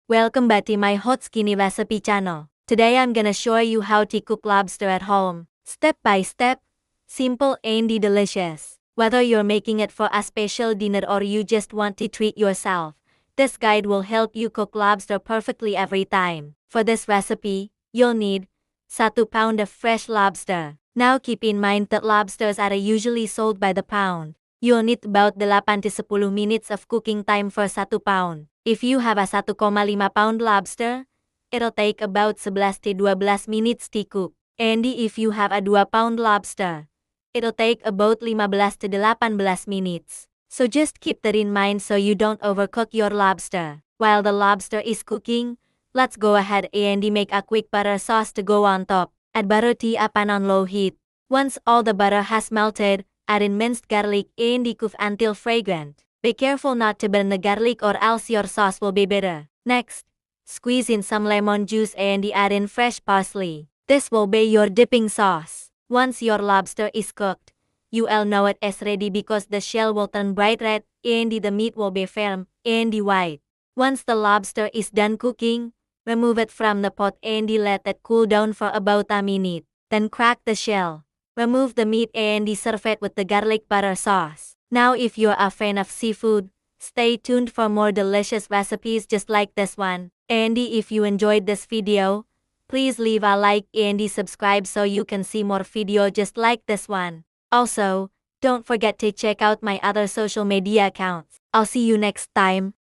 Welcome back to my hot skinny recipe channel. Today I'm gonna show you how to cook lobster at home. Step by step, simple and delicious. Whether you're making it for a special dinner or you just want to treat yourself, this guide will help you cook lobster perfectly every time. For this recipe, you'll need 1 pound of fresh lobster. Now keep in mind that lobsters are usually sold by the pound. You'll need about 8 to 10 minutes of cooking time for 1 pound. If you have a 1,5 pound lobster, it'll take about 11 to 12 minutes to cook. And if you have a 2 pound lobster, it'll take about 15 to 18 minutes. So just keep that in mind so you don't overcook your lobster. While the lobster is cooking, let's go ahead and make a quick butter sauce to go on top. Add butter to a pan on low heat. Once all the butter has melted, add in minced garlic and cook until fragrant. Be careful not to burn the garlic or else your sauce will be bitter. Next, squeeze in some lemon juice and add in fresh parsley. This will be your dipping sauce. Once your lobster is cooked, you'll know it is ready because the shell will turn bright red and the meat will be firm and white. Once the lobster is done cooking, remove it from the pot and let it cool down for about a minute. Then crack the shell. Remove the meat and serve it with the garlic butter sauce. Now if you're a fan of seafood, stay tuned for more delicious recipes just like this one. And if you enjoyed this video, please leave a like and subscribe so you can see more video just like this one. Also, don't forget to check out my other social media accounts. I'll see you next time.